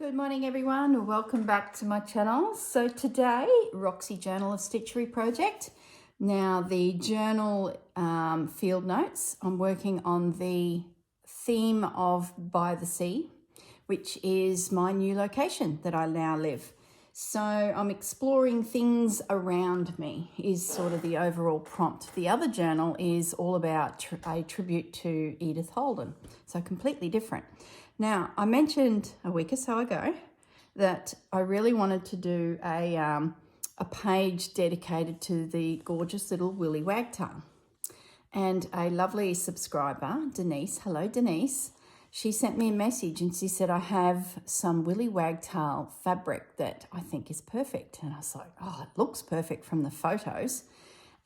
Good morning everyone, welcome back to my channel. So today, Roxy Journal of Stitchery project. Now the journal field notes, I'm working on the theme of By the Sea, which is my new location that I now live. So I'm exploring things around me is sort of the overall prompt. The other journal is all about a tribute to Edith Holden, so completely different. Now, I mentioned a week or so ago that I really wanted to do a page dedicated to the gorgeous little Willy Wagtail. And a lovely subscriber, Denise, hello Denise, she sent me a message and she said, I have some Willy Wagtail fabric that I think is perfect. And I was like, oh, it looks perfect from the photos.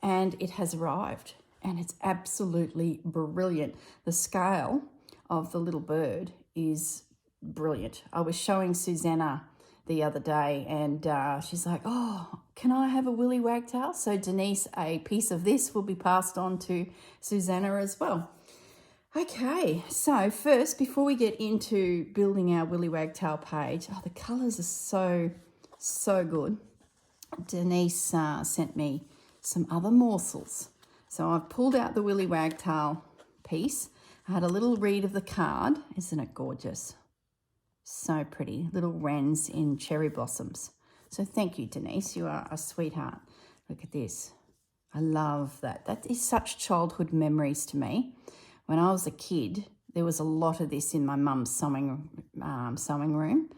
And it has arrived and it's absolutely brilliant. The scale of the little bird is brilliant. I was showing Susanna the other day and she's like, oh, can I have a Willy Wagtail? So Denise, a piece of this will be passed on to Susanna as well. Okay, so first, before we get into building our Willy Wagtail page, oh, the colours are so good. Denise sent me some other morsels. So I've pulled out the Willy Wagtail piece. I had a little read of the card. Isn't it gorgeous? So pretty. Little wrens in cherry blossoms. So thank you, Denise. You are a sweetheart. Look at this. I love that. That is such childhood memories to me. When I was a kid, there was a lot of this in my mum's sewing room.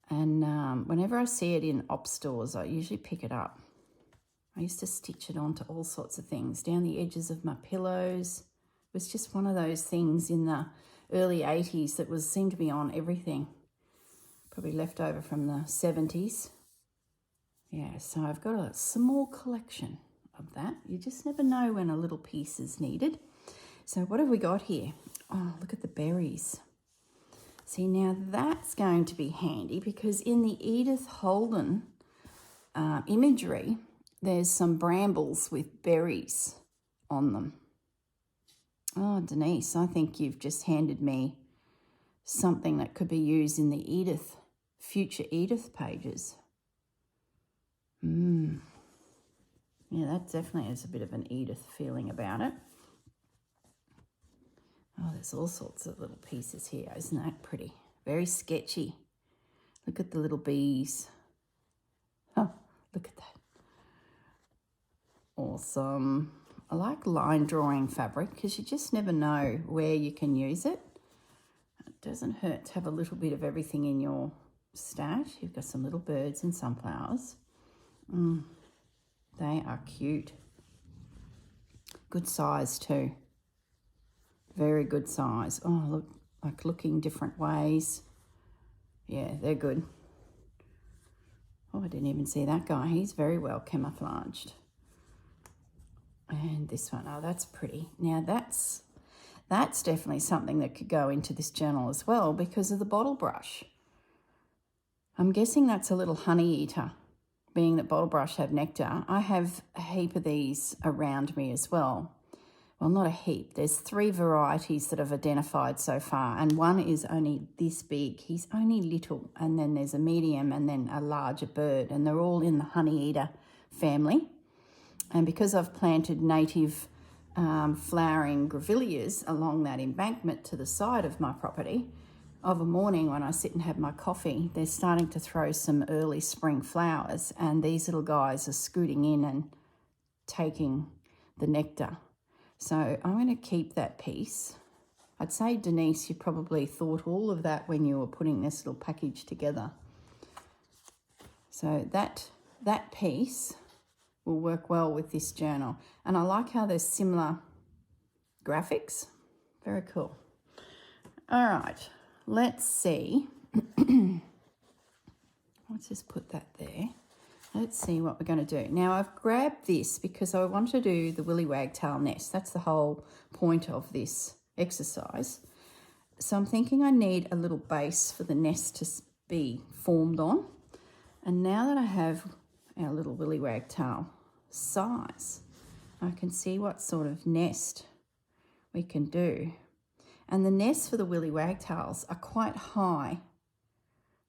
And whenever I see it in op stores, I usually pick it up. I used to stitch it onto all sorts of things, down the edges of my pillows. It was just one of those things in the early 80s that seemed to be on everything. Probably left over from the 70s. Yeah, so I've got a small collection of that. You just never know when a little piece is needed. So what have we got here? Oh, look at the berries. See, now that's going to be handy because in the Edith Holden imagery, there's some brambles with berries on them. Oh, Denise, I think you've just handed me something that could be used in the future Edith pages. Yeah, that definitely has a bit of an Edith feeling about it. Oh, there's all sorts of little pieces here. Isn't that pretty? Very sketchy. Look at the little bees. Oh, look at that. Awesome. I like line drawing fabric because you just never know where you can use it. It doesn't hurt to have a little bit of everything in your stash. You've got some little birds and sunflowers. They are cute. Good size too. Very good size. Oh, look, like looking different ways. Yeah, they're good. Oh, I didn't even see that guy. He's very well camouflaged. And this one, oh, that's pretty. Now that's definitely something that could go into this journal as well because of the bottle brush. I'm guessing that's a little honey eater, being that bottle brush have nectar. I have a heap of these around me as well. Well, not a heap. There's 3 varieties that I've identified so far, and one is only this big. He's only little, and then there's a medium and then a larger bird, and they're all in the honey eater family. And because I've planted native flowering grevilleas along that embankment to the side of my property, of a morning when I sit and have my coffee, they're starting to throw some early spring flowers, and these little guys are scooting in and taking the nectar. So I'm going to keep that piece. I'd say, Denise, you probably thought all of that when you were putting this little package together. So that piece will work well with this journal. And I like how there's similar graphics. Very cool. All right, let's see. Let's just put that there. Let's see what we're going to do. Now, I've grabbed this because I want to do the Willy Wagtail nest. That's the whole point of this exercise. So I'm thinking I need a little base for the nest to be formed on. And now that I have our little Willy Wagtail size, I can see what sort of nest we can do. And the nests for the Willy Wagtails are quite high.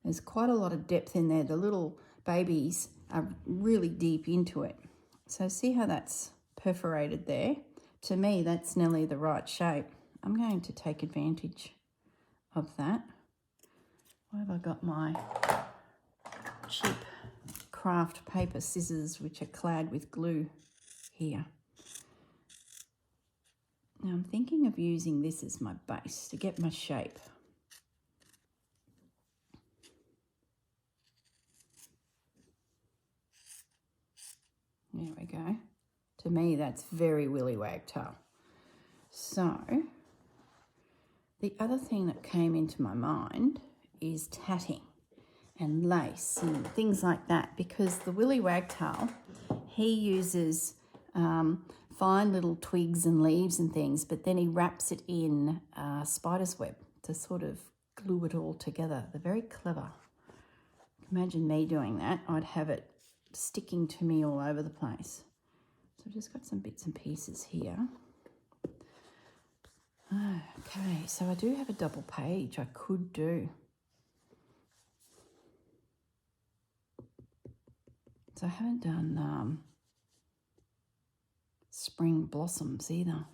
There's quite a lot of depth in there. The little babies are really deep into it. So see how that's perforated there? To me, that's nearly the right shape. I'm going to take advantage of that. Why have I got my cheap craft paper scissors, which are clad with glue here? Now I'm thinking of using this as my base to get my shape. There we go. To me, that's very willy wagtail. So the other thing that came into my mind is tatting and lace and things like that, because the willy wagtail, he uses fine little twigs and leaves and things, but then he wraps it in spider's web to sort of glue it all together. They're very clever. Imagine me doing that. I'd have it sticking to me all over the place. So I've just got some bits and pieces here. Okay, so I do have a double page I could do. So I haven't done spring blossoms either.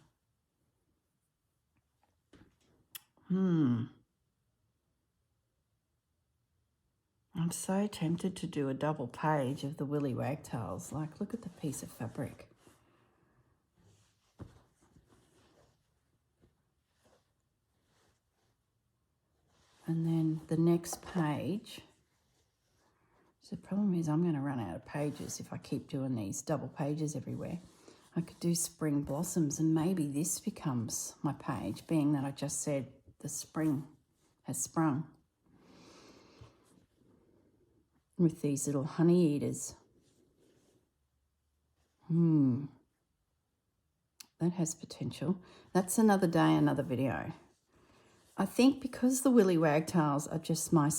I'm so tempted to do a double page of the willy wagtails. Like, look at the piece of fabric. And then the next page. So the problem is I'm going to run out of pages if I keep doing these double pages everywhere. I could do spring blossoms and maybe this becomes my page, being that I just said the spring has sprung. With these little honey eaters. That has potential. That's another day, another video. I think because the willy wagtails are just my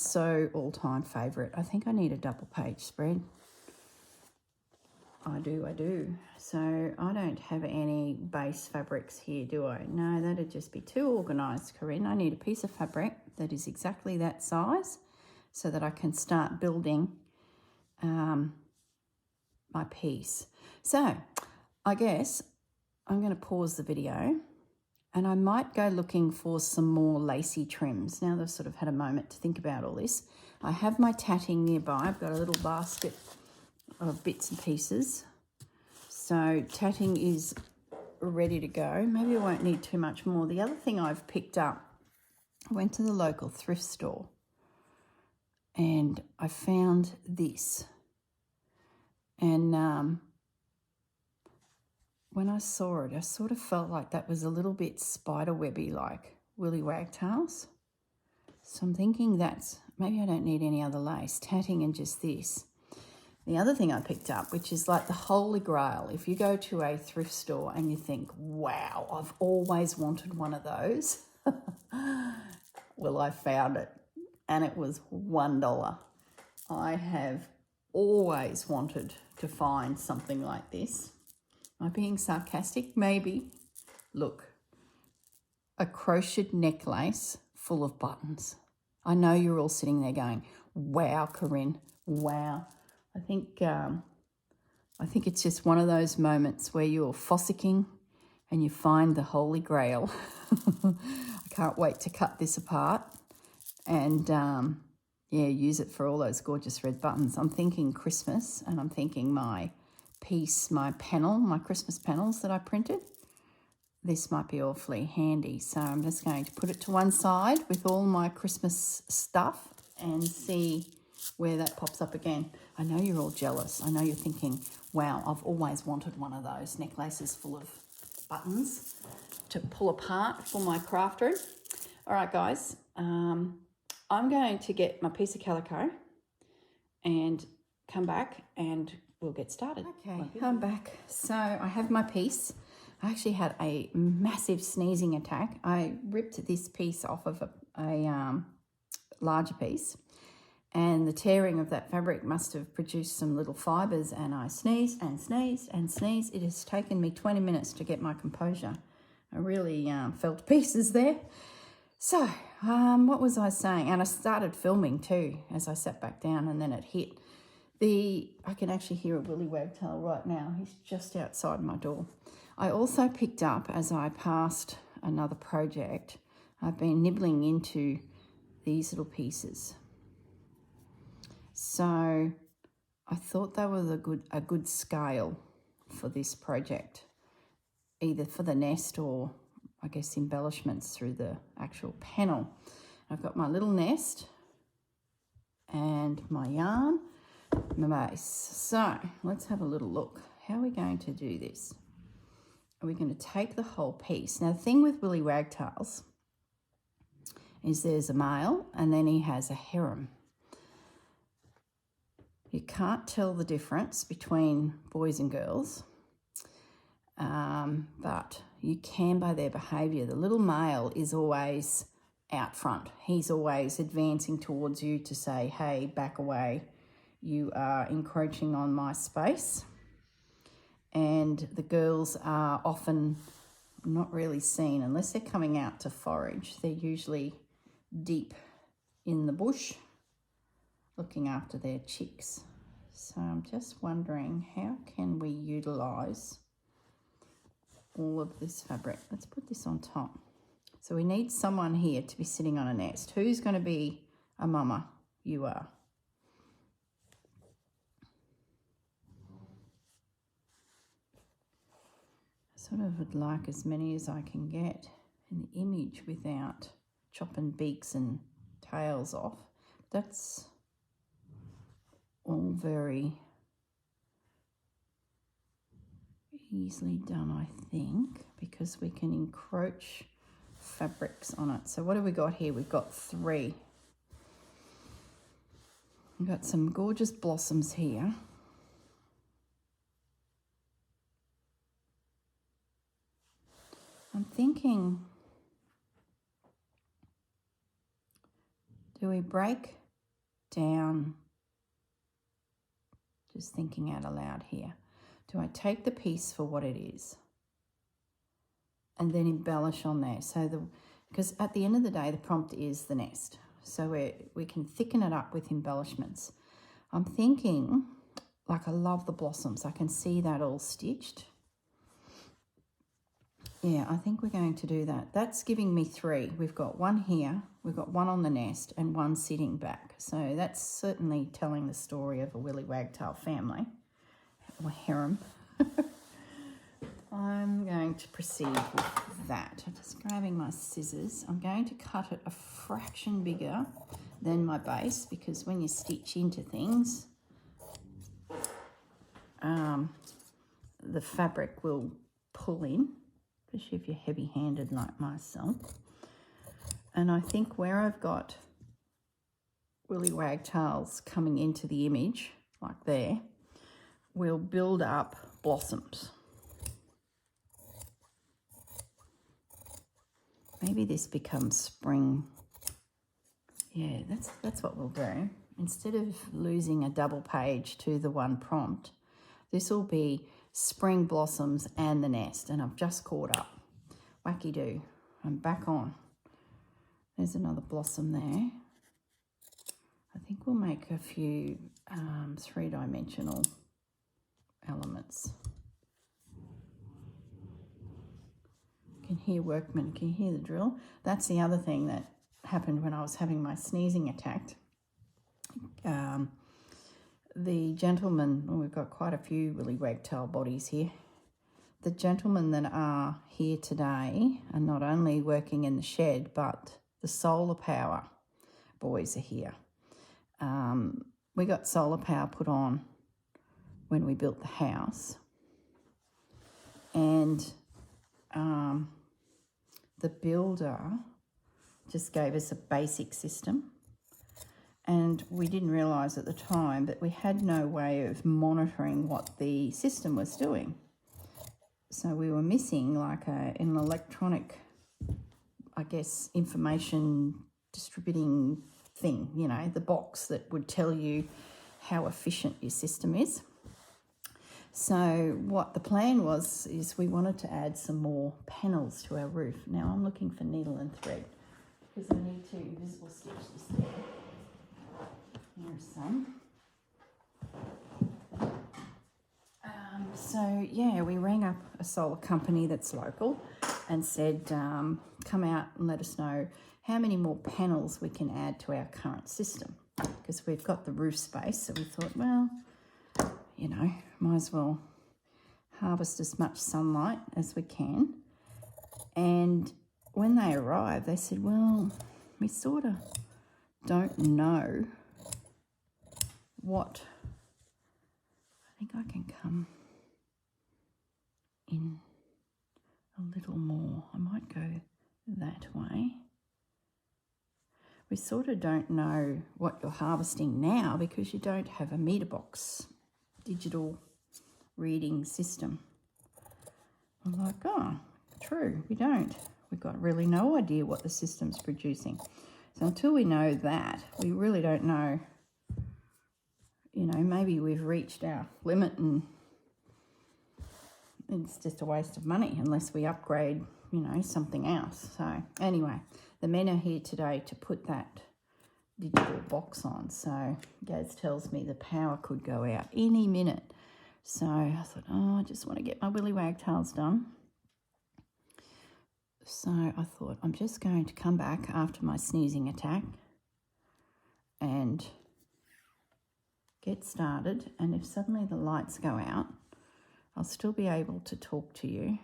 all-time favourite, I think I need a double page spread. I do. So I don't have any base fabrics here, do I? No, that'd just be too organised, Corrine. I need a piece of fabric that is exactly that size, so that I can start building my piece. So I guess I'm going to pause the video and I might go looking for some more lacy trims. Now that I've sort of had a moment to think about all this, I have my tatting nearby. I've got a little basket of bits and pieces. So tatting is ready to go. Maybe I won't need too much more. The other thing I've picked up, I went to the local thrift store and I found this. And when I saw it, I sort of felt like that was a little bit spiderwebby like willy wagtails. So I'm thinking that's, maybe I don't need any other lace, tatting and just this. The other thing I picked up, which is like the holy grail, if you go to a thrift store and you think, wow, I've always wanted one of those. Well, I found it and it was $1. I have always wanted to find something like this. Am I being sarcastic? Maybe. Look, a crocheted necklace full of buttons. I know you're all sitting there going, wow, Corrine, wow. I think it's just one of those moments where you're fossicking and you find the holy grail. I can't wait to cut this apart and use it for all those gorgeous red buttons. I'm thinking Christmas, and I'm thinking my piece, my panel, my Christmas panels that I printed. This might be awfully handy. So I'm just going to put it to one side with all my Christmas stuff and see where that pops up again. I know you're all jealous. I know you're thinking, wow, I've always wanted one of those necklaces full of buttons to pull apart for my craft room. All right, guys, I'm going to get my piece of calico and come back and we'll get started. Okay, I'm back. So I have my piece. I actually had a massive sneezing attack. I ripped this piece off of a larger piece, and the tearing of that fabric must have produced some little fibres, and I sneezed and sneezed and sneezed. It has taken me 20 minutes to get my composure. I really felt pieces there. So, what was I saying? And I started filming too as I sat back down, and then it hit. I can actually hear a willy wagtail right now. He's just outside my door. I also picked up, as I passed another project, I've been nibbling into these little pieces. So I thought they were a good scale for this project, either for the nest or I guess embellishments through the actual panel. I've got my little nest and my yarn, my base. So let's have a little look. How are we going to do this? Are we going to take the whole piece? Now the thing with willy wagtails is there's a male and then he has a harem. You can't tell the difference between boys and girls, but you can by their behaviour. The little male is always out front. He's always advancing towards you to say, hey, back away. You are encroaching on my space. And the girls are often not really seen unless they're coming out to forage. They're usually deep in the bush looking after their chicks. So I'm just wondering, how can we utilise all of this fabric? Let's put this on top. So we need someone here to be sitting on a nest. Who's going to be a mama? You are. I sort of would like as many as I can get in the image without chopping beaks and tails off. That's all very easily done, I think, because we can encroach fabrics on it. So what have we got here? We've got 3. We've got some gorgeous blossoms here. I'm thinking, do we break down, just thinking out aloud here, do I take the piece for what it is and then embellish on there? So because at the end of the day, the prompt is the nest. So we can thicken it up with embellishments. I'm thinking, like, I love the blossoms. I can see that all stitched. Yeah, I think we're going to do that. That's giving me 3. We've got 1 here, we've got 1 on the nest and 1 sitting back. So that's certainly telling the story of a willy wagtail family, or harem. I'm going to proceed with that. I'm just grabbing my scissors. I'm going to cut it a fraction bigger than my base, because when you stitch into things, the fabric will pull in, especially if you're heavy-handed like myself. And I think where I've got willy wagtails coming into the image, like there, we'll build up blossoms. Maybe this becomes spring. Yeah, that's what we'll do. Instead of losing a double page to the one prompt, this will be spring blossoms and the nest, and I've just caught up. Wacky-doo, I'm back on. There's another blossom there. I think we'll make a few 3-dimensional elements. Can hear workmen, can you hear the drill? That's the other thing that happened when I was having my sneezing attack. The gentleman, well, we've got quite a few willy wagtail bodies here. The gentlemen that are here today are not only working in the shed, but the solar power boys are here. We got solar power put on when we built the house, and the builder just gave us a basic system, and we didn't realise at the time that we had no way of monitoring what the system was doing. So we were missing like an electronic, I guess, information distributing thing, you know, the box that would tell you how efficient your system is. So what the plan was is we wanted to add some more panels to our roof. Now I'm looking for needle and thread. because I need to invisible stitch this thing. Here's some. So yeah, we rang up a solar company that's local and said, come out and let us know how many more panels we can add to our current system, because we've got the roof space. So we thought, well, you know, might as well harvest as much sunlight as we can. And when they arrived, they said, well, we sort of don't know what. I think I can come in a little more. I might go that way. We sort of don't know what you're harvesting now because you don't have a meter box digital reading system. I'm like, oh, true, we don't. We've got really no idea what the system's producing. So until we know that, we really don't know, you know, maybe we've reached our limit and it's just a waste of money unless we upgrade, you know, something else. So anyway, the men are here today to put that digital box on. So Gaz tells me the power could go out any minute. So I thought, oh, I just want to get my willy wagtails done. So I thought, I'm just going to come back after my sneezing attack and get started. And if suddenly the lights go out, I'll still be able to talk to you.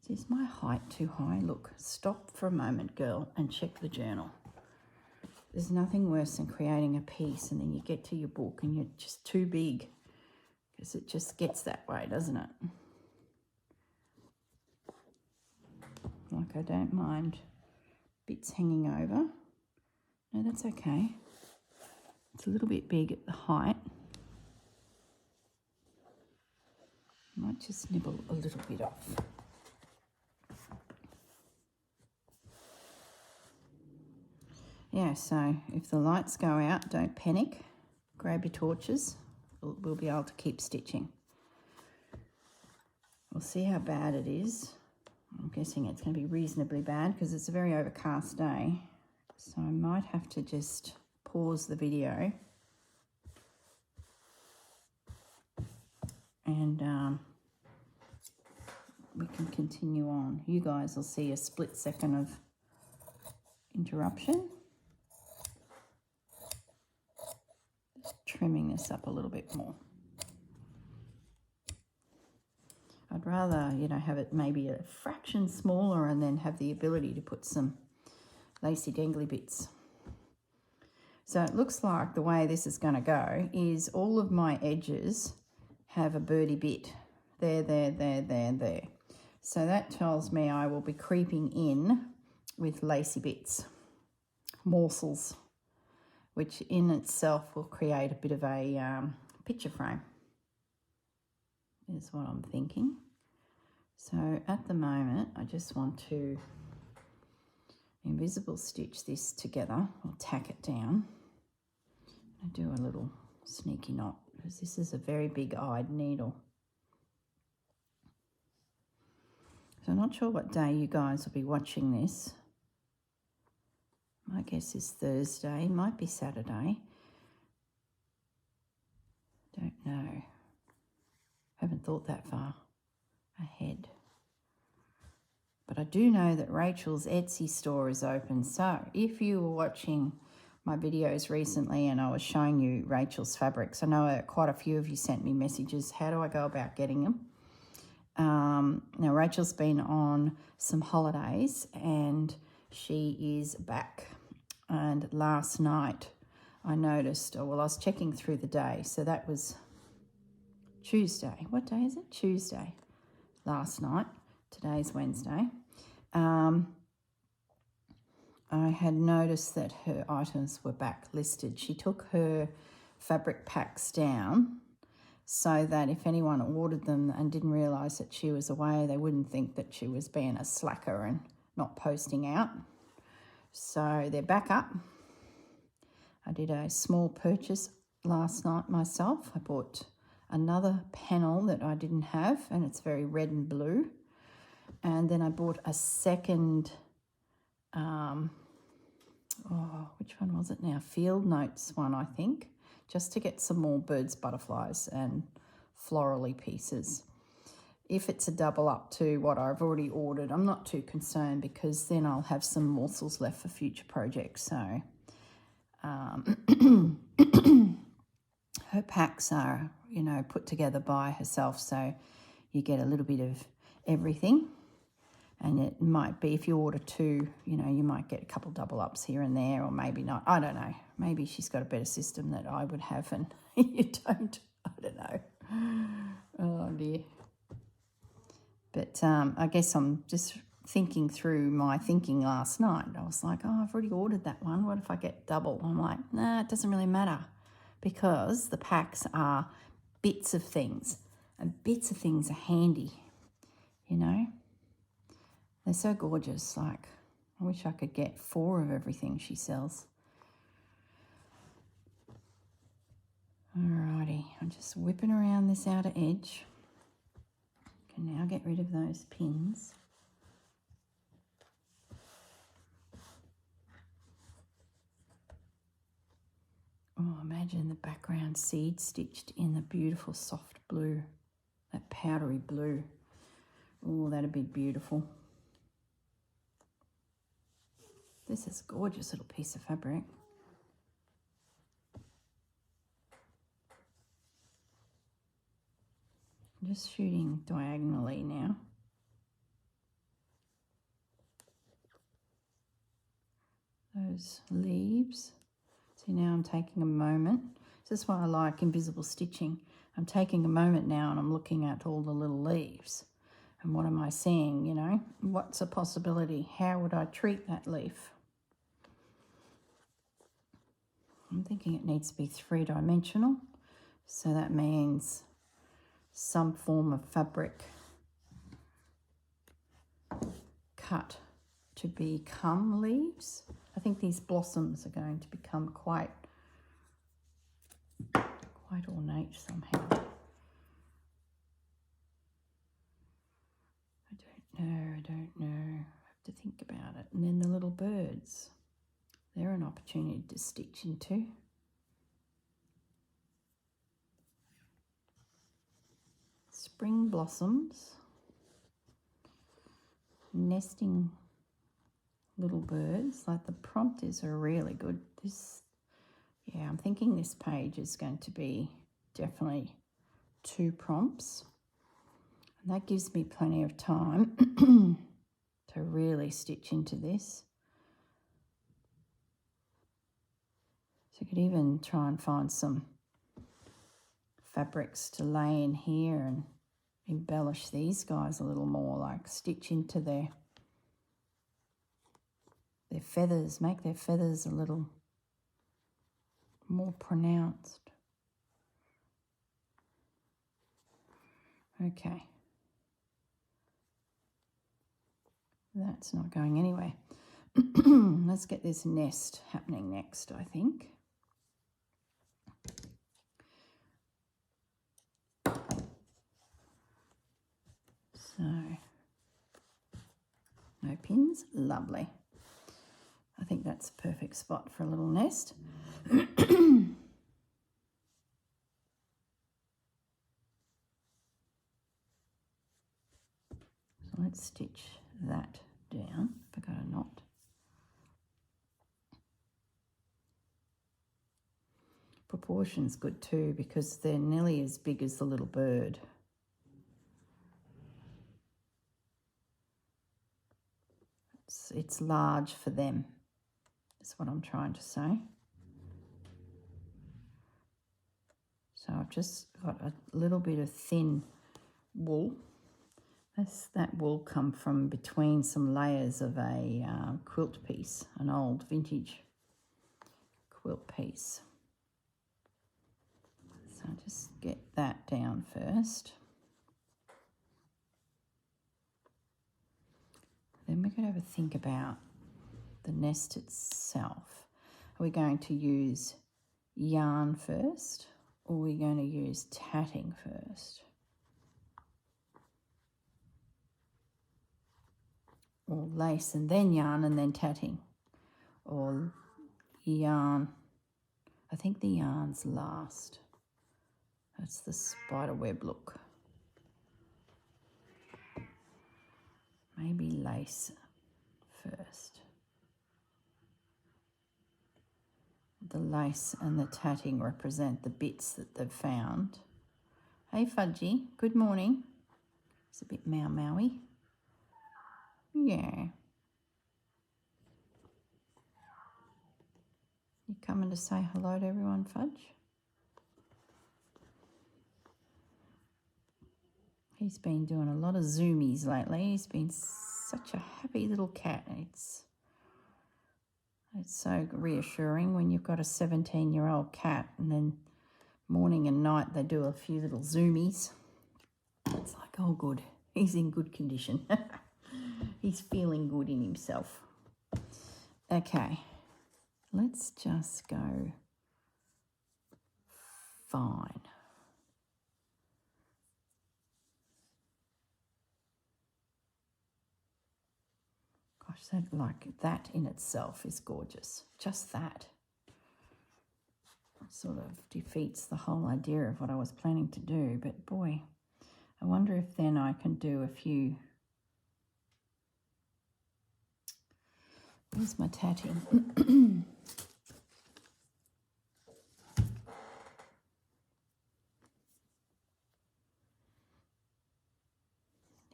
Is my height too high? Look, stop for a moment, girl, and check the journal. There's nothing worse than creating a piece and then you get to your book and you're just too big, because it just gets that way, doesn't it? Like, I don't mind bits hanging over. No, that's okay. It's a little bit big at the height. Might just nibble a little bit off. Yeah, so if the lights go out, don't panic. Grab your torches. We'll be able to keep stitching. We'll see how bad it is. I'm guessing it's going to be reasonably bad because it's a very overcast day. So I might have to just pause the video and we can continue on. You guys will see a split second of interruption. Just trimming this up a little bit more. I'd rather, you know, have it maybe a fraction smaller and then have the ability to put some lacy dangly bits. So it looks like the way this is going to go is all of my edges have a birdie bit. There. So that tells me I will be creeping in with lacy bits, morsels, which in itself will create a bit of a picture frame, is what I'm thinking. So at the moment, I just want to invisible stitch this together, or tack it down. I do a little sneaky knot because this is a very big-eyed needle. So I'm not sure what day you guys will be watching this. My guess is Thursday, might be Saturday. Don't know. Haven't thought that far ahead. But I do know that Rachel's Etsy store is open. So if you were watching my videos recently and I was showing you Rachel's fabrics, I know quite a few of you sent me messages. How do I go about getting them? Now Rachel's been on some holidays and she is back. And last night I noticed, I was checking through the day. So that was Tuesday. What day is it? Tuesday. Last night. Today's Wednesday. I had noticed that her items were back listed. She took her fabric packs down so that if anyone ordered them and didn't realise that she was away, they wouldn't think that she was being a slacker and not posting out. So they're back up. I did a small purchase last night myself. I bought another panel that I didn't have, and it's very red and blue. And then I bought a second which one was it now? Field Notes one, I think, just to get some more birds, butterflies and florally pieces. If it's a double up to what I've already ordered, I'm not too concerned because then I'll have some morsels left for future projects. So her packs are, you know, put together by herself, so you get a little bit of everything. And it might be, if you order two, you know, you might get a couple double ups here and there, or maybe not. I don't know. Maybe she's got a better system that I would have and you don't. I don't know. Oh, dear. But I guess I'm just thinking through my thinking last night. I was like, oh, I've already ordered that one. What if I get double? I'm like, nah, it doesn't really matter because the packs are bits of things, and bits of things are handy, you know. They're so gorgeous. Like, I wish I could get 4 of everything she sells. Alrighty, I'm just whipping around this outer edge. Can now get rid of those pins. Oh, imagine the background seed stitched in the beautiful soft blue, that powdery blue. Oh, that'd be beautiful. This is a gorgeous little piece of fabric. I'm just shooting diagonally now. Those leaves. See, now I'm taking a moment. This is why I like invisible stitching. I'm taking a moment now and I'm looking at all the little leaves. And what am I seeing, you know? What's a possibility? How would I treat that leaf? I'm thinking it needs to be 3-dimensional. So that means some form of fabric cut to become leaves. I think these blossoms are going to become quite ornate somehow. I don't know. I have to think about it. And then the little birds, they're an opportunity to stitch into. Spring blossoms, nesting little birds. Like, the prompt is a really good. Yeah, I'm thinking this page is going to be definitely 2 prompts. And that gives me plenty of time to really stitch into this. So you could even try and find some fabrics to lay in here and embellish these guys a little more, like stitch into their feathers, make their feathers a little more pronounced. Okay. That's not going anywhere. Let's get this nest happening next, I think. So, no pins, lovely. I think that's a perfect spot for a little nest. So let's stitch that down. Forgot a knot. Proportion's good too because they're nearly as big as the little bird. It's large for them. That's what I'm trying to say. So I've just got a little bit of thin wool. That wool come from between some layers of a quilt piece, an old vintage quilt piece. So I'll just get that down first. Then we're going to have a think about the nest itself. Are we going to use yarn first, or are we going to use tatting first? or lace and then yarn and then tatting, or yarn. I think the yarn's last. That's the spider web look. Maybe lace first. The lace and the tatting represent the bits that they've found. Hey Fudgy, good morning. It's a bit meow-meowy. Yeah. You coming to say hello to everyone, Fudge? He's been doing a lot of zoomies lately. He's been such a happy little cat. It's so reassuring when you've got a 17-year-old cat and then morning and night they do a few little zoomies. It's like, oh good, he's in good condition. He's feeling good in himself. Okay, let's just go fine. Gosh, that in itself is gorgeous. Just that. It sort of defeats the whole idea of what I was planning to do. But boy, I wonder if then I can do a few. Where's my tatting?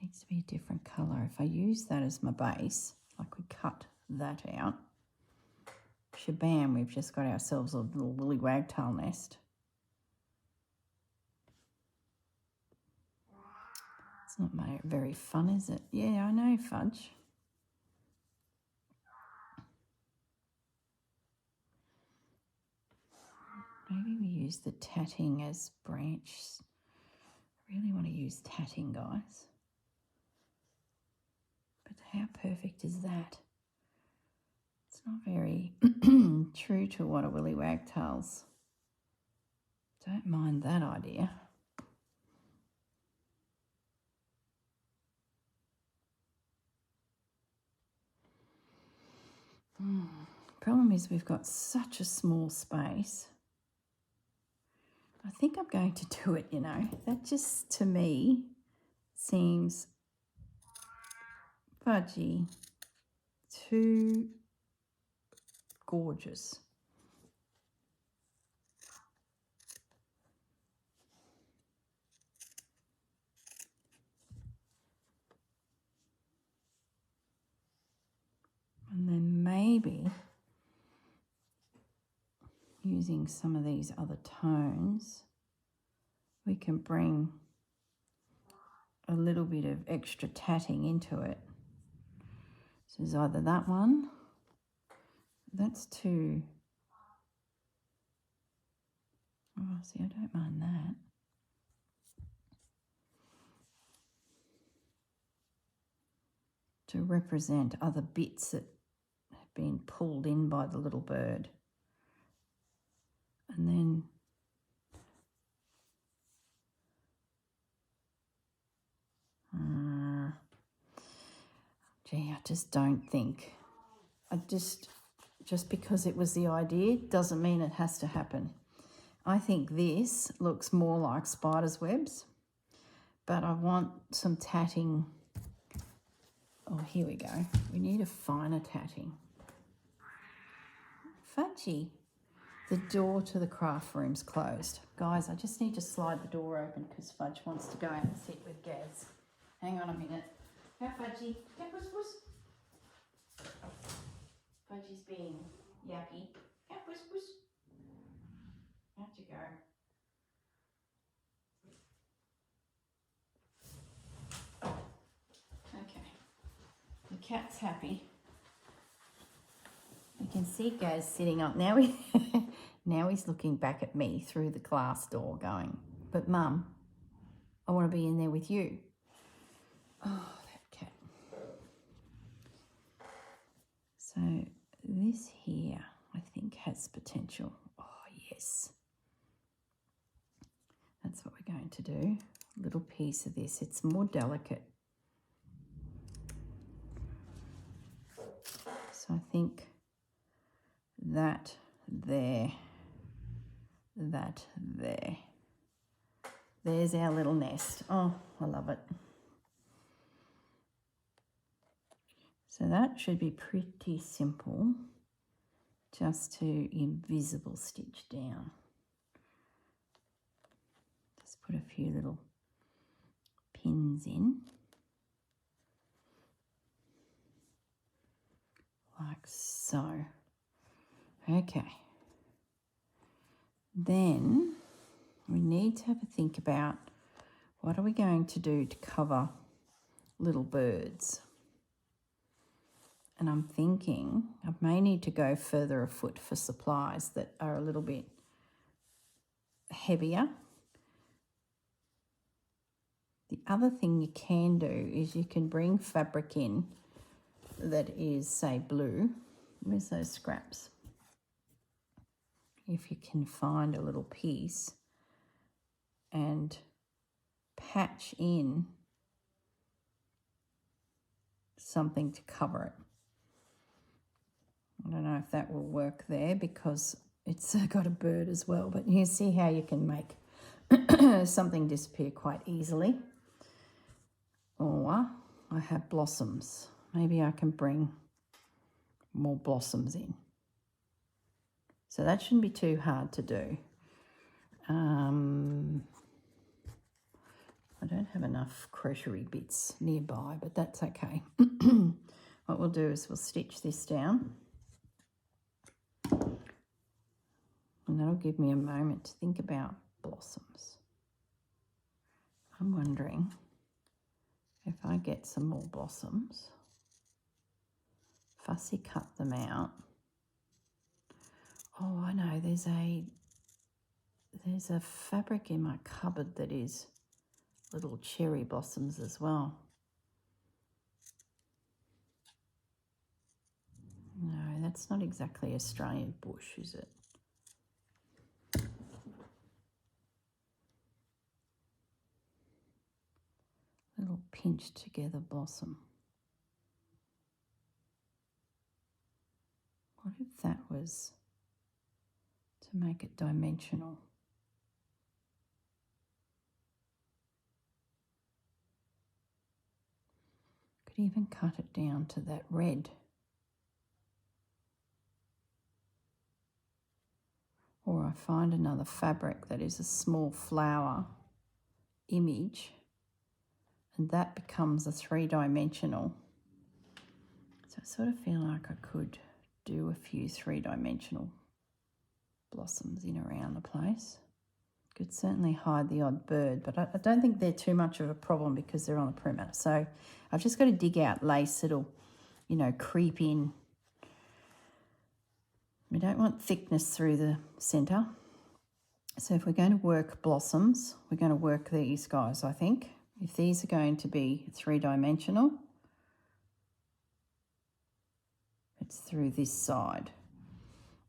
Needs to be a different colour. If I use that as my base, like we cut that out, shabam, we've just got ourselves a little woolly wagtail nest. It's not very fun, is it? Yeah, I know, Fudge. Maybe we use the tatting as branch. I really want to use tatting, guys. But how perfect is that? It's not very true to what a willy wagtail's. Don't mind that idea. Problem is we've got such a small space. I think I'm going to do it, you know. That just, to me, seems fudgy, too gorgeous. And then maybe using some of these other tones, we can bring a little bit of extra tatting into it. So it's either that one, that's too, oh, see, I don't mind that. To represent other bits that have been pulled in by the little bird. And then gee, I just don't think. Just because it was the idea doesn't mean it has to happen. I think this looks more like spider's webs, but I want some tatting. Oh, here we go. We need a finer tatting. Fudgy. The door to the craft room's closed. Guys, I just need to slide the door open because Fudge wants to go out and sit with Gaz. Hang on a minute. How Fudgy? How puss puss? Fudgy's being yappy. How puss puss? How'd you go? Okay. The cat's happy. You can see Gaz sitting up. Now now he's looking back at me through the glass door going, but Mum, I want to be in there with you. Oh, that cat. So this here, I think, has potential. Oh, yes. That's what we're going to do. A little piece of this. It's more delicate. So I think that there, that there. There's our little nest. Oh, I love it. So that should be pretty simple, just to invisible stitch down. Just put a few little pins in, like so. Okay. Then we need to have a think about what are we going to do to cover little birds. And I'm thinking I may need to go further afoot for supplies that are a little bit heavier. The other thing you can do is you can bring fabric in that is, say, blue. Where's those scraps? If you can find a little piece and patch in something to cover it. I don't know if that will work there because it's got a bird as well, but you see how you can make something disappear quite easily. Or I have blossoms. Maybe I can bring more blossoms in. So that shouldn't be too hard to do. I don't have enough crochery bits nearby, but that's okay. What we'll do is we'll stitch this down. And that'll give me a moment to think about blossoms. I'm wondering if I get some more blossoms, fussy cut them out. Oh, I know, there's a fabric in my cupboard that is little cherry blossoms as well. No, that's not exactly Australian bush, is it? Little pinched together blossom. What if that was to make it dimensional? Could even cut it down to that red. Or I find another fabric that is a small flower image, and that becomes a three-dimensional. So I sort of feel like I could do a few three-dimensional blossoms in around the place. Could certainly hide the odd bird, but I don't think they're too much of a problem because they're on the perimeter. So I've just got to dig out lace that'll, you know, creep in. We don't want thickness through the centre. So if we're going to work blossoms, we're going to work these guys, I think. If these are going to be three-dimensional, it's through this side,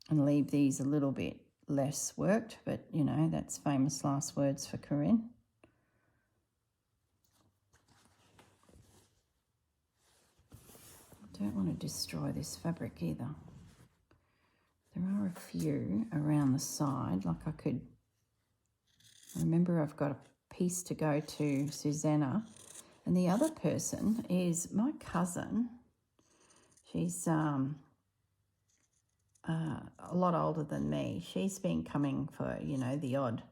and leave these a little bit less worked, but you know, that's famous last words for Corrine. I don't want to destroy this fabric either. There are a few around the side, like I could, remember I've got a piece to go to Susanna, and the other person is my cousin. She's a lot older than me. She's been coming for, you know, the odd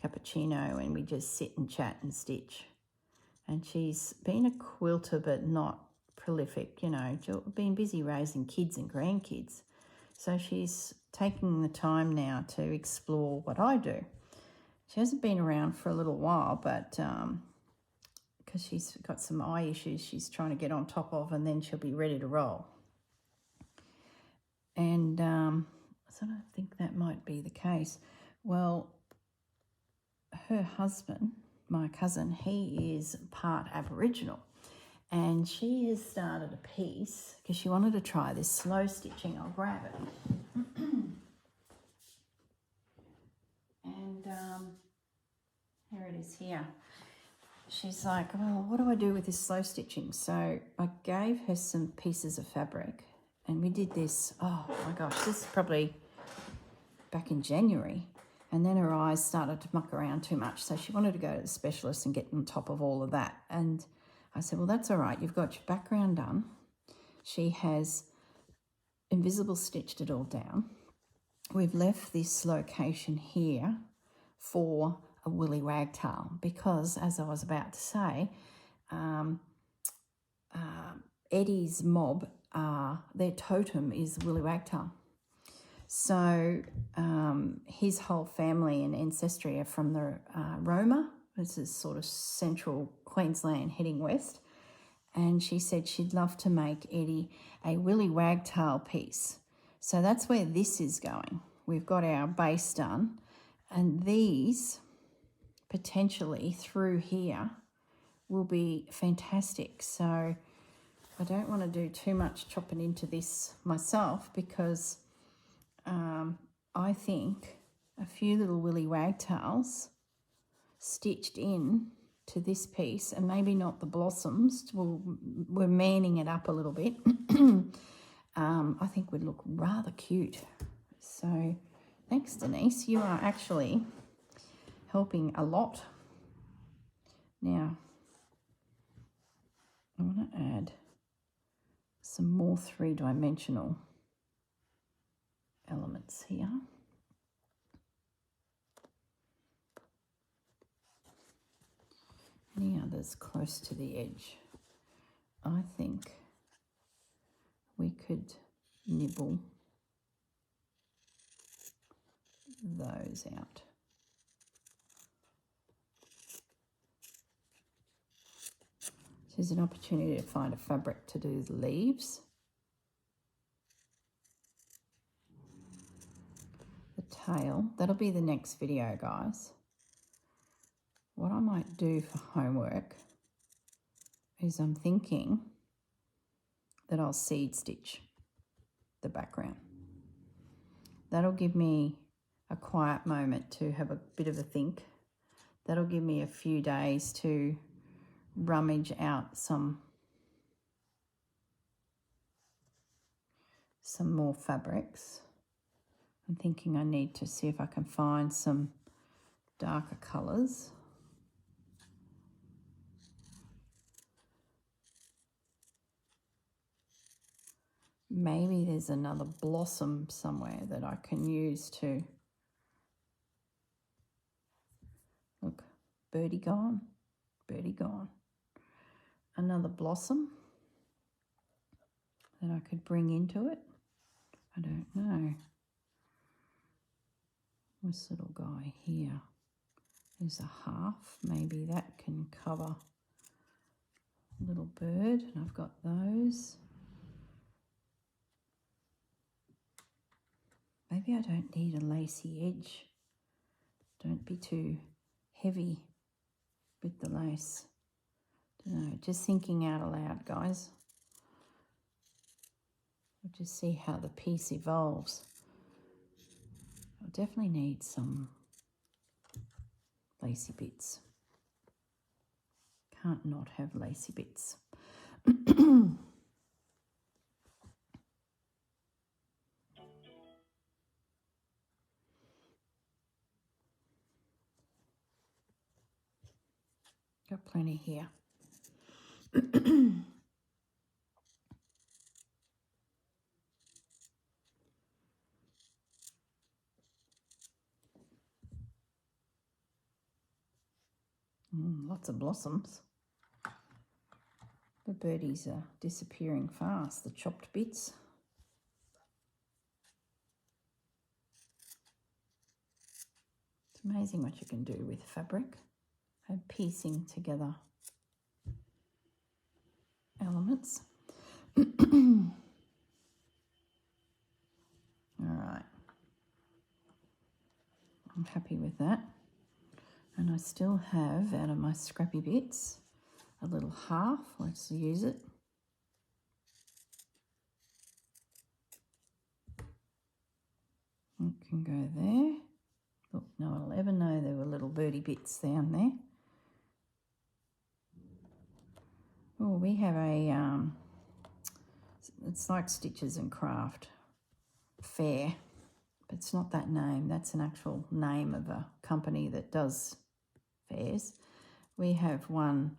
cappuccino, and we just sit and chat and stitch. And she's been a quilter but not prolific, you know, been busy raising kids and grandkids. So she's taking the time now to explore what I do. She hasn't been around for a little while, but because she's got some eye issues she's trying to get on top of, and then she'll be ready to roll. And so I think that might be the case. Well, her husband, my cousin, he is part Aboriginal, and she has started a piece because she wanted to try this slow stitching. I'll grab it. And here it is here. She's like, well, what do I do with this slow stitching? So I gave her some pieces of fabric, And we did this, oh my gosh, this is probably back in January. And then her eyes started to muck around too much. So she wanted to go to the specialist and get on top of all of that. And I said, well, that's all right. You've got your background done. She has invisible stitched it all down. We've left this location here for a woolly wagtail because, as I was about to say, Eddie's mob, their totem is woolly wagtail. So his whole family and ancestry are from the Roma. This is sort of central Queensland heading west. And she said she'd love to make Eddie a woolly wagtail piece. So that's where this is going. We've got our base done. And these, potentially through here, will be fantastic. So I don't want to do too much chopping into this myself because I think a few little woolly wagtails stitched in to this piece, and maybe not the blossoms, we're manning it up a little bit, I think would look rather cute. So thanks, Denise. You are actually helping a lot. Now, I want to add some more three-dimensional elements here. Any others close to the edge? I think we could nibble those out. There's an opportunity to find a fabric to do the leaves. The tail, that'll be the next video, guys. What I might do for homework is I'm thinking that I'll seed stitch the background. That'll give me a quiet moment to have a bit of a think. That'll give me a few days to rummage out some more fabrics. I'm thinking I need to see if I can find some darker colours. Maybe there's another blossom somewhere that I can use to, look, birdie gone, birdie gone. Another blossom that I could bring into it. I don't know. This little guy here is a half. Maybe that can cover a little bird, and I've got those. Maybe I don't need a lacy edge. Don't be too heavy with the lace. Don't know, just thinking out aloud, guys. We'll just see how the piece evolves. I'll definitely need some lacy bits. Can't not have lacy bits. Got plenty here. Lots of blossoms. The birdies are disappearing fast, the chopped bits. It's amazing what you can do with fabric and piecing together elements. All right. I'm happy with that. And I still have, out of my scrappy bits, a little half. Let's use it. It can go there. Look, no one will ever know there were little birdie bits down there. Oh, we have a it's like Stitches and Craft Fair, but it's not that name. That's an actual name of a company that does fairs. We have one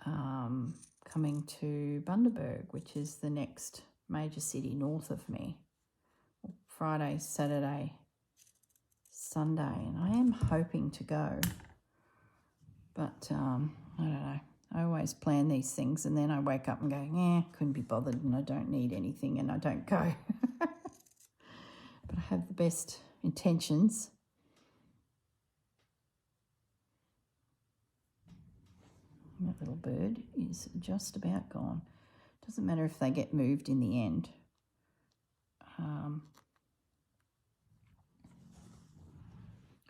coming to Bundaberg, which is the next major city north of me. Friday, Saturday, Sunday, and I am hoping to go, but I don't know. I always plan these things and then I wake up and go, couldn't be bothered and I don't need anything and I don't go. But I have the best intentions. That little bird is just about gone. Doesn't matter if they get moved in the end.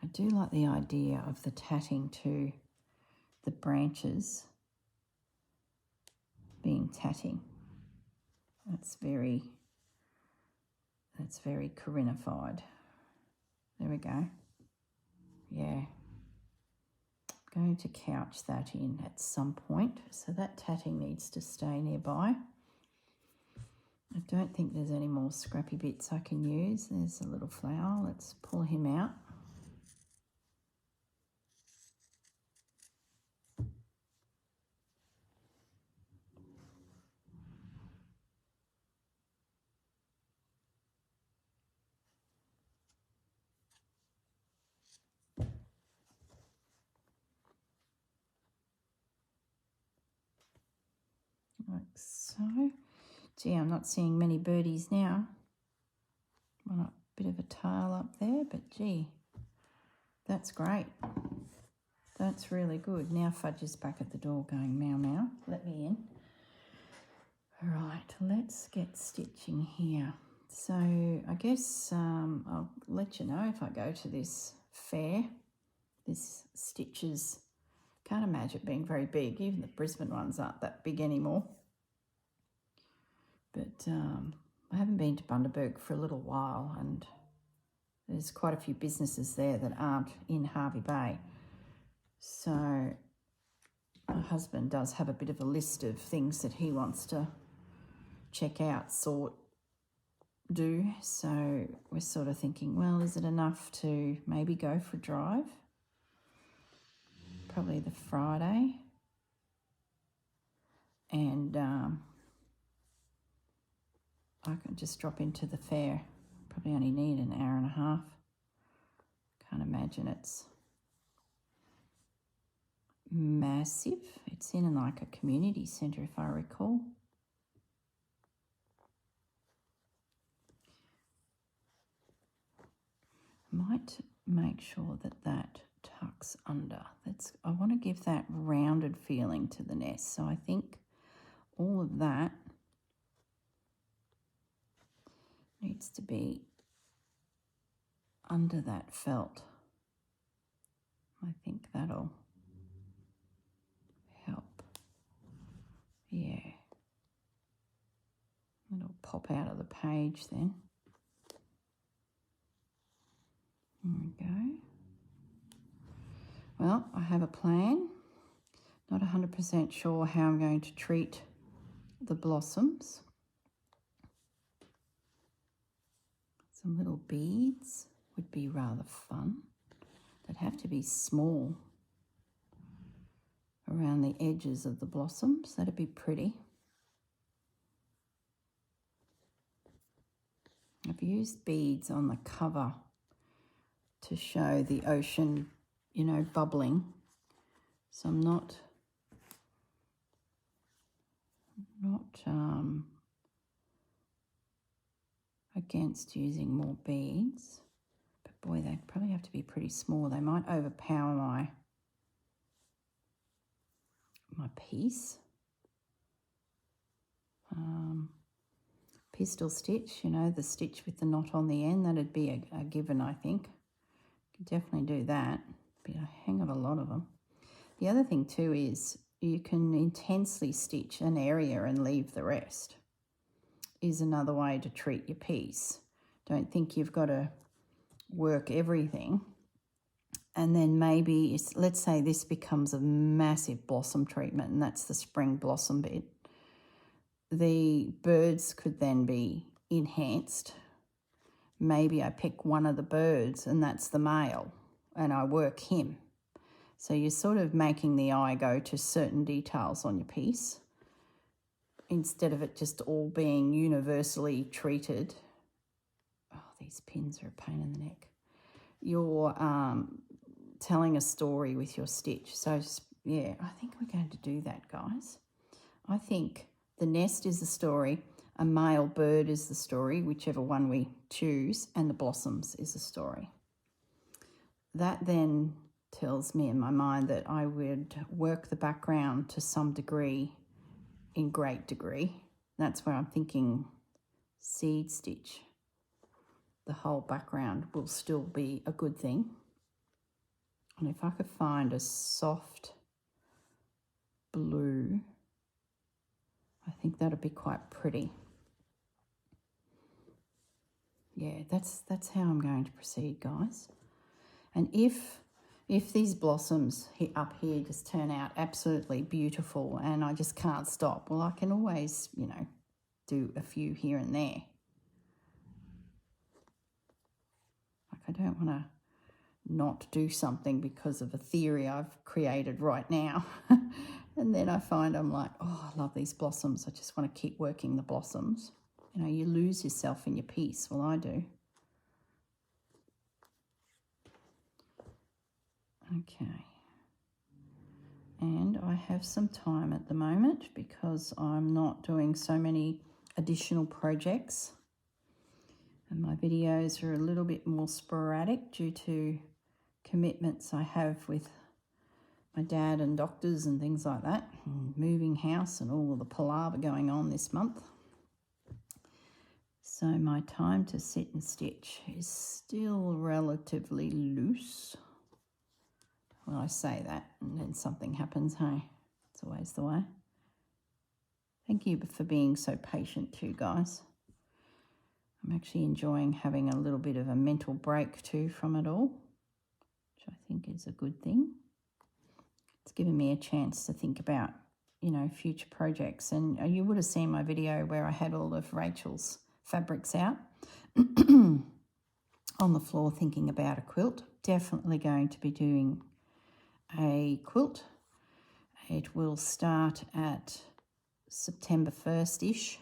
I do like the idea of the tatting to the branches being tatting. That's very Corrinified. There we go. Yeah. I'm going to couch that in at some point. So that tatting needs to stay nearby. I don't think there's any more scrappy bits I can use. There's a little flower. Let's pull him out. Like so. Gee, I'm not seeing many birdies now. Well, a bit of a tail up there, but gee, that's great. That's really good. Now Fudge is back at the door going, meow, meow, let me in. All right, let's get stitching here. So I guess I'll let you know if I go to this fair. This Stitches, can't imagine it being very big. Even the Brisbane ones aren't that big anymore. But I haven't been to Bundaberg for a little while, and there's quite a few businesses there that aren't in Hervey Bay. So my husband does have a bit of a list of things that he wants to check out, sort, do. So we're sort of thinking, well, is it enough to maybe go for a drive? Probably the Friday. And I can just drop into the fair. Probably only need an hour and a half. Can't imagine it's massive. It's in like a community centre, if I recall. Might make sure that that tucks under. I want to give that rounded feeling to the nest. So I think all of that needs to be under that felt. I think that'll help. Yeah. It'll pop out of the page then. There we go. Well, I have a plan. Not 100% sure how I'm going to treat the blossoms. Some little beads would be rather fun. They'd have to be small around the edges of the blossoms. That'd be pretty. I've used beads on the cover to show the ocean, you know, bubbling. So I'm not against using more beads, but boy, they probably have to be pretty small. They might overpower my piece. Pistol stitch, you know, the stitch with the knot on the end, that'd be a given, I think. Could definitely do that. Be a hang of a lot of them. The other thing too is you can intensely stitch an area and leave the rest. Is another way to treat your piece. Don't think you've got to work everything. And then maybe, let's say this becomes a massive blossom treatment, and that's the spring blossom bit. the birds could then be enhanced. Maybe I pick one of the birds and that's the male and I work him. So you're sort of making the eye go to certain details on your piece instead of it just all being universally treated. Oh, these pins are a pain in the neck. You're telling a story with your stitch. So, yeah, I think we're going to do that, guys. I think the nest is the story, a male bird is the story, whichever one we choose, and the blossoms is the story. That then tells me in my mind that I would work the background to some degree, in great degree. That's where I'm thinking seed stitch. The whole background will still be a good thing. And if I could find a soft blue, I think that'd be quite pretty. Yeah, that's how I'm going to proceed, guys. And if these blossoms up here just turn out absolutely beautiful and I just can't stop, well, I can always, you know, do a few here and there. Like, I don't want to not do something because of a theory I've created right now. And then I find I'm like, oh, I love these blossoms. I just want to keep working the blossoms. You know, you lose yourself in your piece. Well, I do. Okay. And I have some time at the moment because I'm not doing so many additional projects. And my videos are a little bit more sporadic due to commitments I have with my dad and doctors and things like that, and moving house and all of the palaver going on this month. So my time to sit and stitch is still relatively loose. Well, I say that and then something happens, hey? It's always the way. Thank you for being so patient too, guys. I'm actually enjoying having a little bit of a mental break too from it all, which I think is a good thing. It's given me a chance to think about, you know, future projects. And you would have seen my video where I had all of Rachel's fabrics out on the floor thinking about a quilt. Definitely going to be doing a quilt. It will start at September 1st-ish.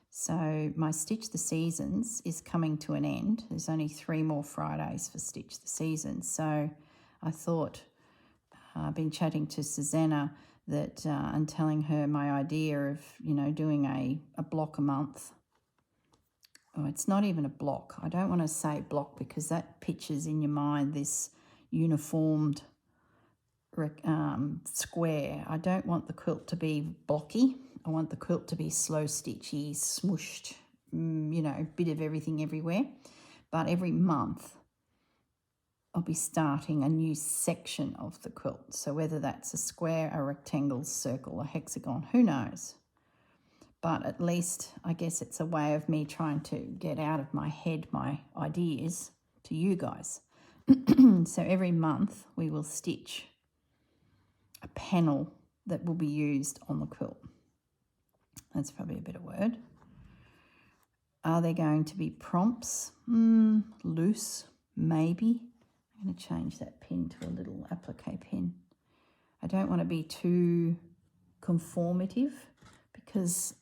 So my Stitch the Seasons is coming to an end. There's only 3 more Fridays for Stitch the Seasons. So I thought, I've been chatting to Susanna that and telling her my idea of, you know, doing a block a month. Oh, it's not even a block. I don't want to say block because that pictures in your mind this uniformed square. I don't want the quilt to be blocky. I want the quilt to be slow stitchy, smooshed, you know, bit of everything everywhere. But every month I'll be starting a new section of the quilt. So whether that's a square, a rectangle, circle, a hexagon, who knows? But at least I guess it's a way of me trying to get out of my head my ideas to you guys. So every month we will stitch a panel that will be used on the quilt. That's probably a better word. Are there going to be prompts? Loose, maybe. I'm going to change that pin to a little applique pin. I don't want to be too conformative because,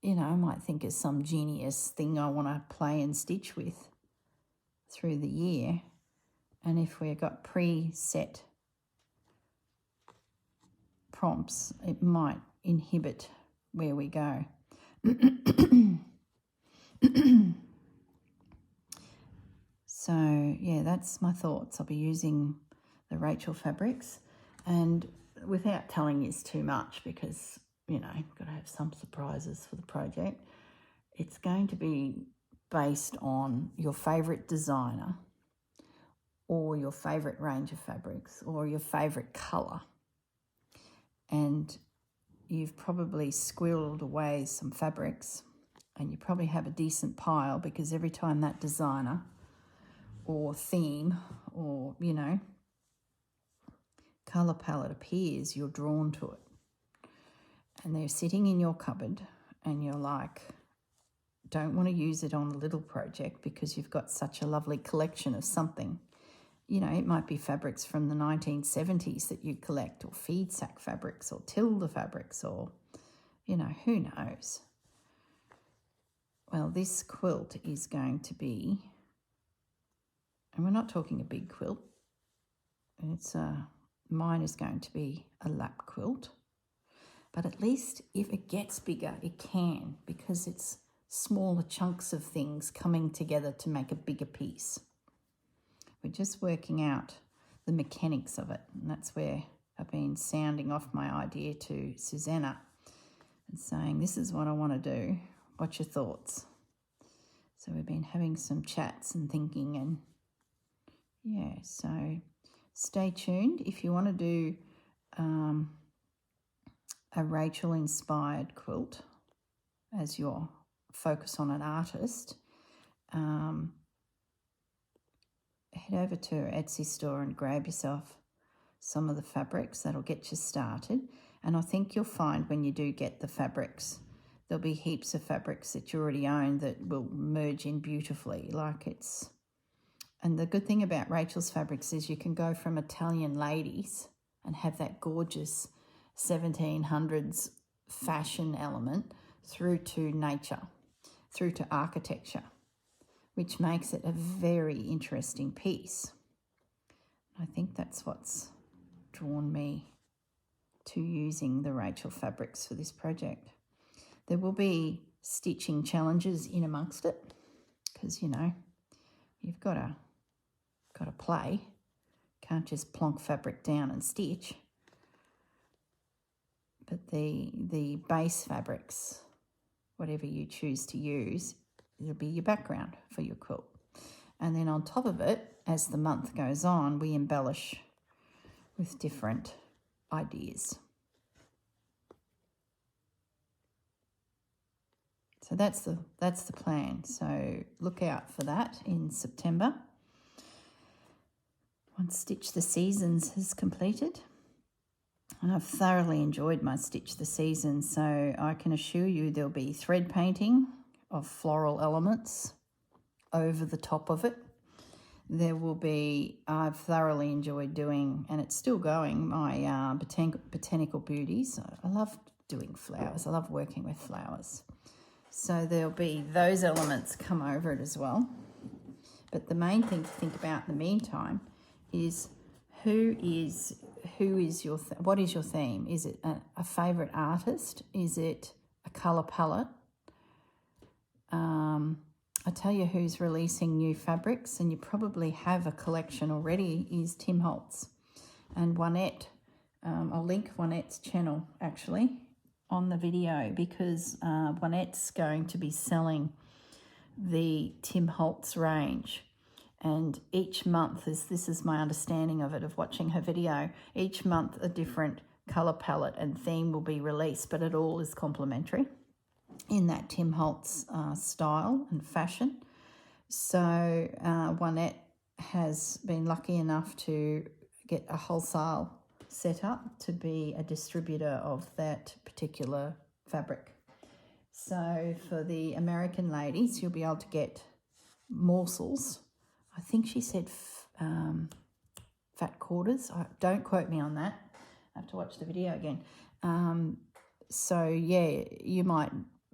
you know, I might think it's some genius thing I want to play and stitch with through the year. And if we've got preset prompts, it might inhibit where we go. So, yeah, that's my thoughts. I'll be using the Rachel fabrics, and without telling you too much because, you know, I've got to have some surprises for the project, it's going to be based on your favourite designer or your favourite range of fabrics or your favourite colour. And you've probably squirreled away some fabrics and you probably have a decent pile because every time that designer or theme or, you know, colour palette appears, you're drawn to it. And they're sitting in your cupboard and you're like, don't want to use it on a little project because you've got such a lovely collection of something. You know, it might be fabrics from the 1970s that you collect, or feed sack fabrics, or Tilda fabrics, or, you know, who knows. Well, this quilt is going to be, and we're not talking a big quilt, mine is going to be a lap quilt, but at least if it gets bigger, it can, because it's smaller chunks of things coming together to make a bigger piece. We're just working out the mechanics of it, and that's where I've been sounding off my idea to Susanna and saying, this is what I want to do. What's your thoughts? So we've been having some chats and thinking, and yeah, so stay tuned. If you want to do a Rachel-inspired quilt as your focus on an artist, head over to her Etsy store and grab yourself some of the fabrics. That'll get you started. And I think you'll find when you do get the fabrics, there'll be heaps of fabrics that you already own that will merge in beautifully. And the good thing about Rachel's fabrics is you can go from Italian ladies and have that gorgeous 1700s fashion element through to nature, through to architecture, which makes it a very interesting piece. I think that's what's drawn me to using the Rachel fabrics for this project. There will be stitching challenges in amongst it because, you know, you've got to play. Can't just plonk fabric down and stitch. But the base fabrics, whatever you choose to use, it'll be your background for your quilt. And then on top of it, as the month goes on, we embellish with different ideas. So that's the plan. So look out for that in September. Once Stitch the Seasons is completed. And I've thoroughly enjoyed my Stitch the Seasons, so I can assure you there'll be thread painting of floral elements over the top of it. There will be, I've thoroughly enjoyed doing, and it's still going, my botanical beauties. I love doing flowers. I love working with flowers. So there'll be those elements come over it as well. But the main thing to think about in the meantime is what is your theme? Is it a favourite artist? Is it a colour palette? I tell you who's releasing new fabrics, and you probably have a collection already, is Tim Holtz and Juanette. I'll link Juanette's channel actually on the video because Juanette's going to be selling the Tim Holtz range. And each month, this is my understanding of it, of watching her video, each month a different colour palette and theme will be released, but it all is complementary in that Tim Holtz style and fashion. So Juanette has been lucky enough to get a wholesale set up to be a distributor of that particular fabric. So for the American ladies, you'll be able to get morsels. I think she said fat quarters. Don't quote me on that. I have to watch the video again. So, yeah, you might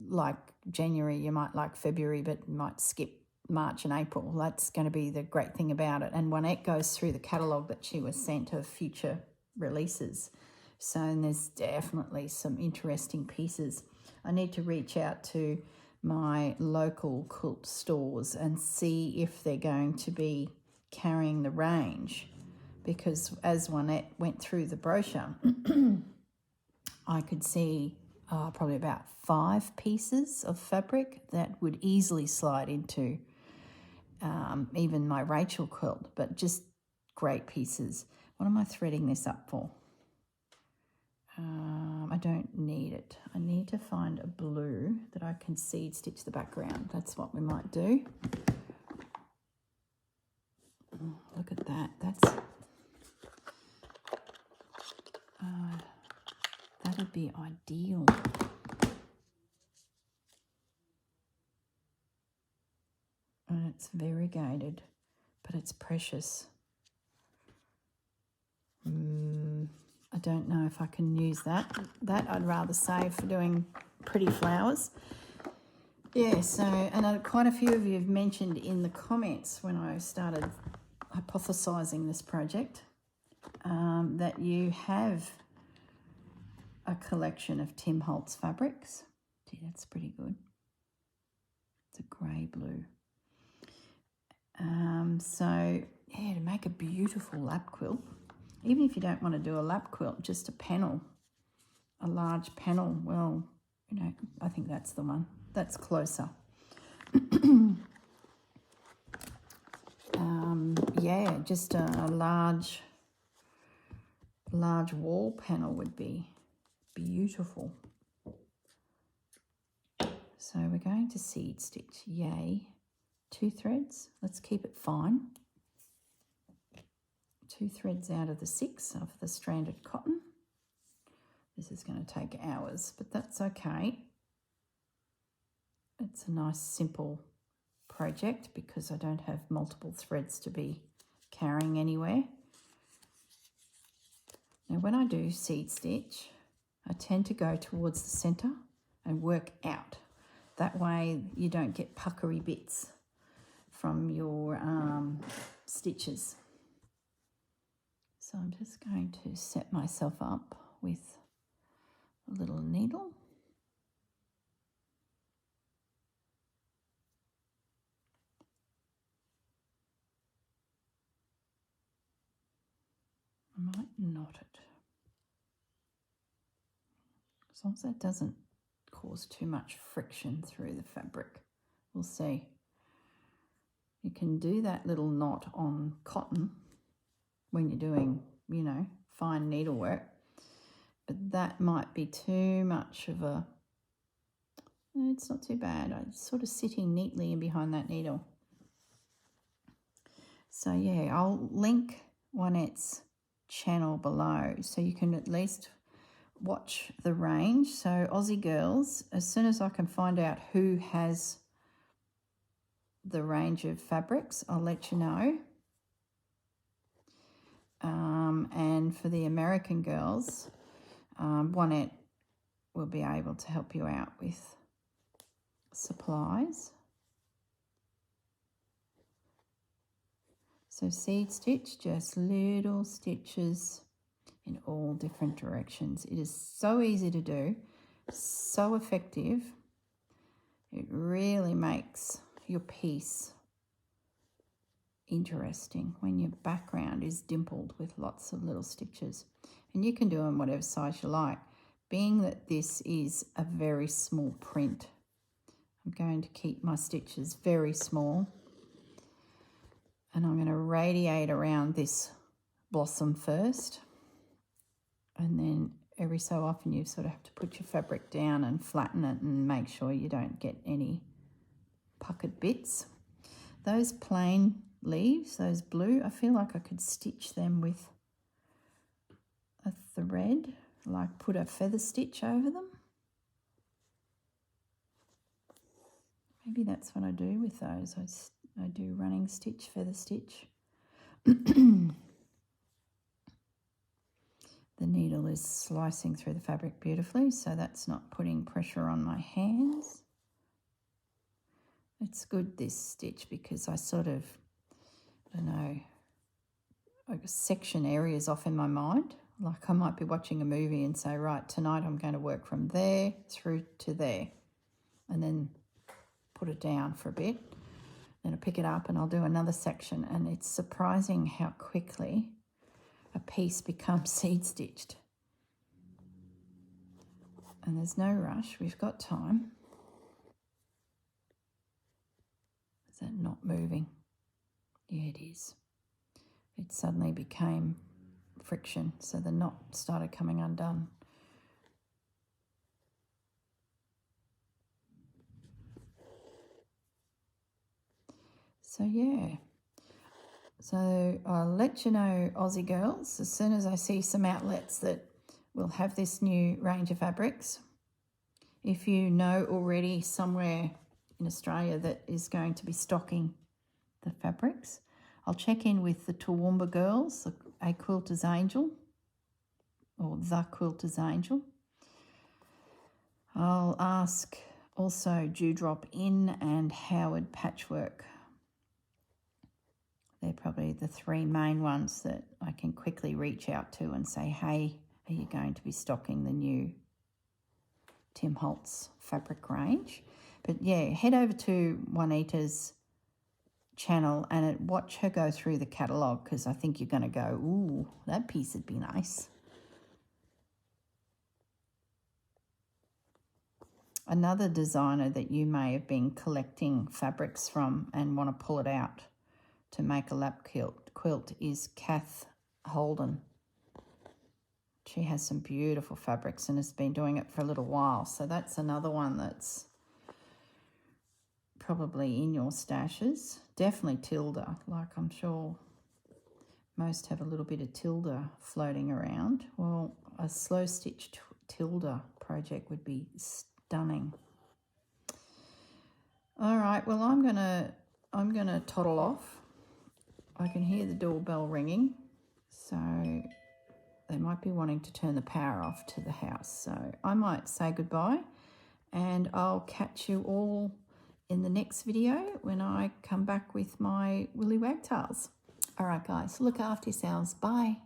like January, you might like February, but you might skip March and April. That's going to be the great thing about it. And Juanette goes through the catalogue that she was sent of future releases. So and there's definitely some interesting pieces. I need to reach out to my local quilt stores and see if they're going to be carrying the range, because as Juanette went through the brochure, I could see probably about 5 pieces of fabric that would easily slide into even my Rachel quilt, but just great pieces. What am I threading this up for? I don't need it. I need to find a blue that I can seed stitch the background. That's what we might do. Oh, look at that. That'd be ideal. variegated, but it's precious. I don't know if I can use that. That I'd rather save for doing pretty flowers. Yeah, so, and quite a few of you have mentioned in the comments when I started hypothesising this project that you have a collection of Tim Holtz fabrics. Gee, that's pretty good. It's a grey blue. So, yeah, to make a beautiful lap quilt, even if you don't want to do a lap quilt, just a panel, a large panel, well, you know, I think that's the one. That's closer. Yeah, just a large wall panel would be beautiful. So we're going to seed stitch, yay, 2 threads. Let's keep it fine. 2 threads out of the 6 of the stranded cotton. This is going to take hours, but that's okay. It's a nice simple project because I don't have multiple threads to be carrying anywhere. Now when I do seed stitch, I tend to go towards the centre and work out. That way you don't get puckery bits from your stitches. So I'm just going to set myself up with a little needle. I might knot it. As long as that doesn't cause too much friction through the fabric. We'll see. You can do that little knot on cotton when you're doing, you know, fine needlework, but that might be too much of a, it's not too bad. I'm sort of sitting neatly in behind that needle. So yeah, I'll link Juanette's channel below so you can at least watch the range. So Aussie Girls, as soon as I can find out who has the range of fabrics, I'll let you know. And for the American girls, Juanette will be able to help you out with supplies. So seed stitch, just little stitches in all different directions. It is so easy to do, so effective. It really makes your piece interesting when your background is dimpled with lots of little stitches. And you can do them whatever size you like. Being that this is a very small print, I'm going to keep my stitches very small. And I'm going to radiate around this blossom first. And then every so often you sort of have to put your fabric down and flatten it and make sure you don't get any puckered bits. Those plain leaves, those blue, I feel like I could stitch them with a thread, like put a feather stitch over them. Maybe that's what I do with those. I do running stitch, feather stitch. The needle is slicing through the fabric beautifully, so that's not putting pressure on my hands. It's good, this stitch, because I sort of, I don't know, I section areas off in my mind. Like I might be watching a movie and say, right, tonight I'm going to work from there through to there, and then put it down for a bit. Then I pick it up and I'll do another section, and it's surprising how quickly a piece becomes seed stitched. And there's no rush, we've got time. Is that not moving? Yeah, it is. It suddenly became friction, so the knot started coming undone. So yeah, so I'll let you know, Aussie girls, as soon as I see some outlets that will have this new range of fabrics. If you know already somewhere in Australia that is going to be stocking the fabrics. I'll check in with the Toowoomba girls, A Quilter's Angel, or The Quilter's Angel. I'll ask also Dewdrop Inn and Howard Patchwork. They're probably the three main ones that I can quickly reach out to and say, hey, are you going to be stocking the new Tim Holtz fabric range? But yeah, head over to Juanita's channel and watch her go through the catalogue, because I think you're going to go, ooh, that piece would be nice. Another designer that you may have been collecting fabrics from and want to pull it out to make a lap quilt is Kath Holden. She has some beautiful fabrics and has been doing it for a little while. So that's another one that's probably in your stashes. Definitely Tilda, like I'm sure most have a little bit of Tilda floating around. Well, a slow stitch Tilda project would be stunning. All right, well, I'm gonna toddle off. I can hear the doorbell ringing, so they might be wanting to turn the power off to the house. So I might say goodbye, and I'll catch you all in the next video when I come back with my Willy Wagtails. All right, guys, look after yourselves. Bye.